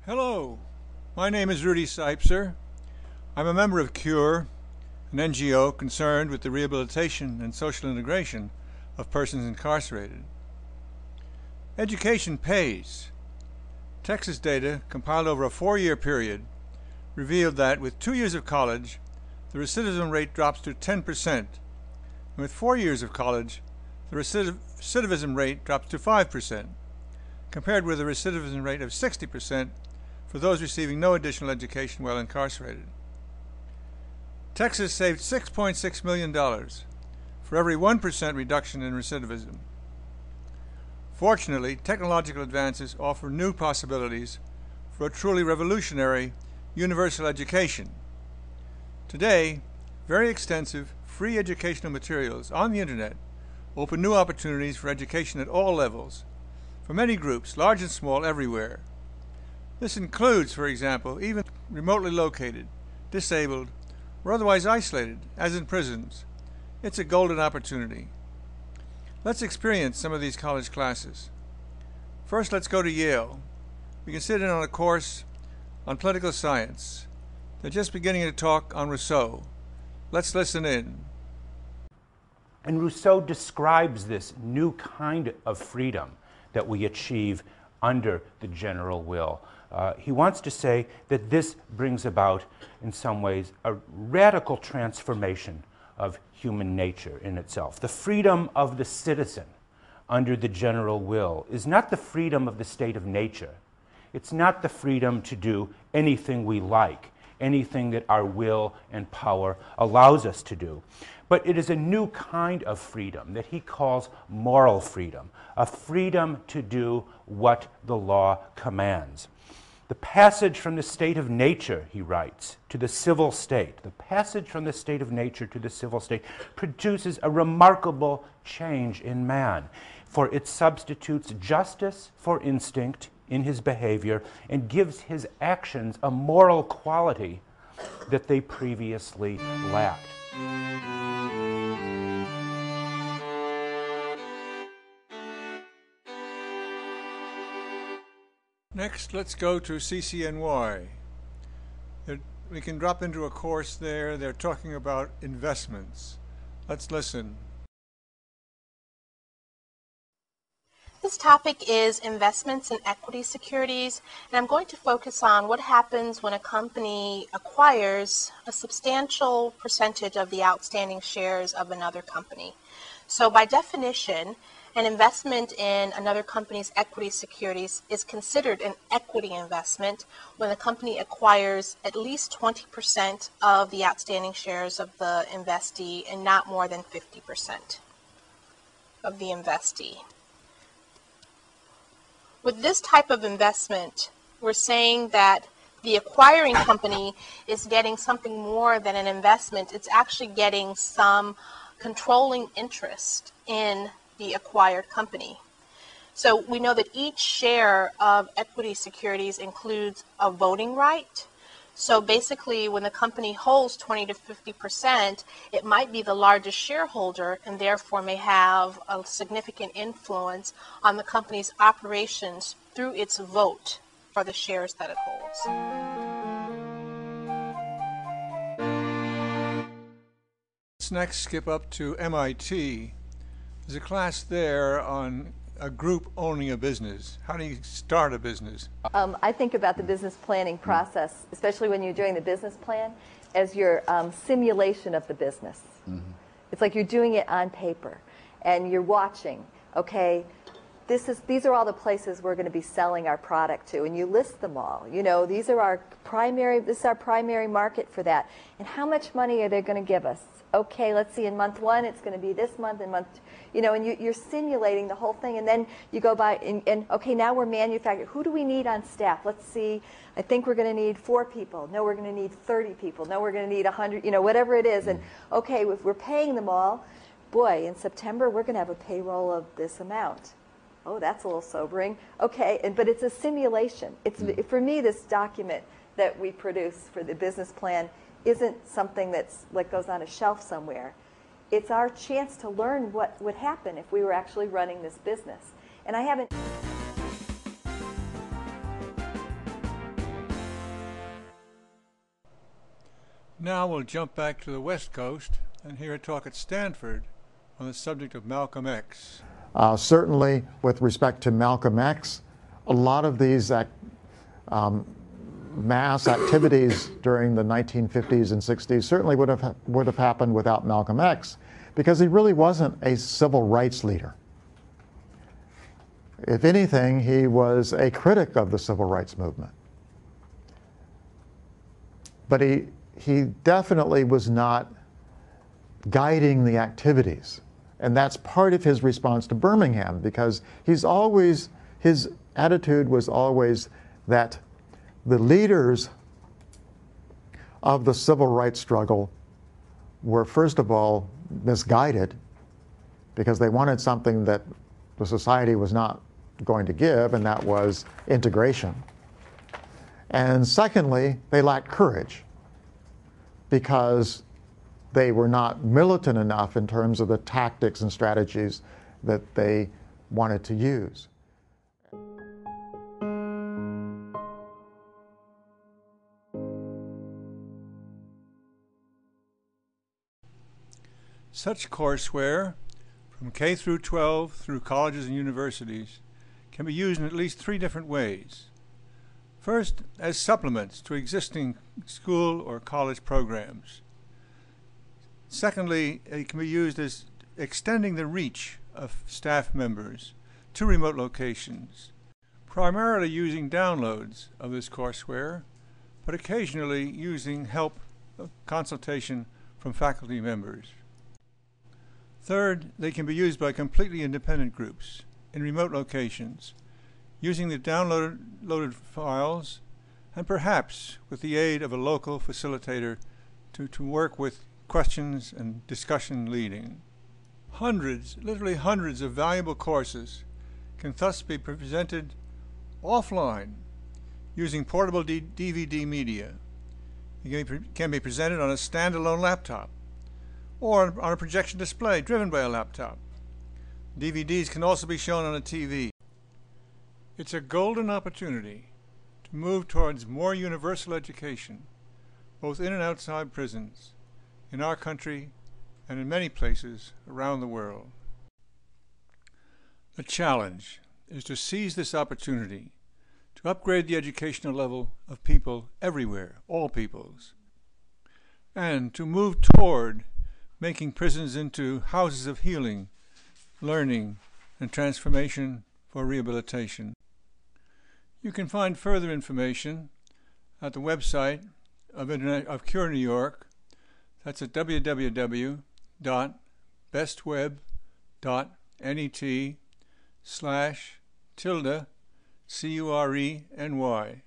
Hello, my name is Rudy Seipzer. I'm a member of CURE, an NGO concerned with the rehabilitation and social integration of persons incarcerated. Education pays. Texas data, compiled over a 4-year period, revealed that with 2 years of college, the recidivism rate drops to 10%, and with 4 years of college, the recidivism rate drops to 5%, compared with a recidivism rate of 60% for those receiving no additional education while incarcerated. Texas saved $6.6 million for every 1% reduction in recidivism. Fortunately, technological advances offer new possibilities for a truly revolutionary universal education. Today, very extensive free educational materials on the internet open new opportunities for education at all levels, for many groups, large and small, everywhere. This includes, for example, even remotely located, disabled, or otherwise isolated, as in prisons. It's a golden opportunity. Let's experience some of these college classes. First, let's go to Yale. We can sit in on a course on political science. They're just beginning to talk on Rousseau. Let's listen in. And Rousseau describes this new kind of freedom that we achieve under the general will. He wants to say that this brings about, in some ways, a radical transformation of human nature in itself. The freedom of the citizen under the general will is not the freedom of the state of nature. It's not the freedom to do anything we like, anything that our will and power allows us to do. But it is a new kind of freedom that he calls moral freedom, a freedom to do what the law commands. The passage from the state of nature, he writes, to the civil state, the passage from the state of nature to the civil state produces a remarkable change in man, for it substitutes justice for instinct in his behavior and gives his actions a moral quality that they previously lacked. Next, let's go to CCNY. We can drop into a course there. They're talking about investments. Let's listen. This topic is investments in equity securities, and I'm going to focus on what happens when a company acquires a substantial percentage of the outstanding shares of another company. So by definition, an investment in another company's equity securities is considered an equity investment when the company acquires at least 20% of the outstanding shares of the investee and not more than 50% of the investee. With this type of investment, we're saying that the acquiring company is getting something more than an investment. It's actually getting some controlling interest in the acquired company. So we know that each share of equity securities includes a voting right. So basically, when the company holds 20 to 50%, it might be the largest shareholder and therefore may have a significant influence on the company's operations through its vote for the shares that it holds. Let's next skip up to MIT. There's a class there on a group owning a business. How do you start a business? I think about the business planning process, especially when you're doing the business plan, as your simulation of the business. Mm-hmm. It's like you're doing it on paper, and you're watching, okay, these are all the places we're going to be selling our product to, and you list them all. You know, this is our primary market for that. And how much money are they going to give us? Okay, let's see, in month 1, it's going to be this month, and you're simulating the whole thing, and then you go by, and okay, now we're manufacturing. Who do we need on staff? Let's see, I think we're going to need 4 people. No, we're going to need 30 people. No, we're going to need 100, whatever it is. And okay, if we're paying them all, boy, in September, we're going to have a payroll of this amount. Oh, that's a little sobering. Okay, but it's a simulation. For me, this document that we produce for the business plan isn't something that's like goes on a shelf somewhere. It's our chance to learn what would happen if we were actually running this business. And I haven't Now we'll jump back to the West Coast and hear a talk at Stanford on the subject of Malcolm X. Certainly, with respect to Malcolm X, a lot of these mass activities during the 1950s and 60s certainly would have happened without Malcolm X, because he really wasn't a civil rights leader. If anything, he was a critic of the civil rights movement. But he definitely was not guiding the activities. And that's part of his response to Birmingham, because his attitude was always that the leaders of the civil rights struggle were, first of all, misguided, because they wanted something that the society was not going to give, and that was integration. And secondly, they lacked courage, because they were not militant enough in terms of the tactics and strategies that they wanted to use. Such courseware, from K through 12 through colleges and universities, can be used in at least 3 different ways. First, as supplements to existing school or college programs. Secondly, it can be used as extending the reach of staff members to remote locations, primarily using downloads of this courseware, but occasionally using help consultation from faculty members. Third, they can be used by completely independent groups in remote locations, using the downloaded files, and perhaps with the aid of a local facilitator to work with questions and discussion leading. Hundreds, literally hundreds of valuable courses can thus be presented offline using portable DVD media. It can be presented on a standalone laptop or on a projection display driven by a laptop. DVDs can also be shown on a TV. It's a golden opportunity to move towards more universal education, both in and outside prisons, in our country and in many places around the world. The challenge is to seize this opportunity to upgrade the educational level of people everywhere, all peoples, and to move toward making prisons into houses of healing, learning, and transformation for rehabilitation. You can find further information at the website of Cure New York. That's at www.bestweb.net/CURENY.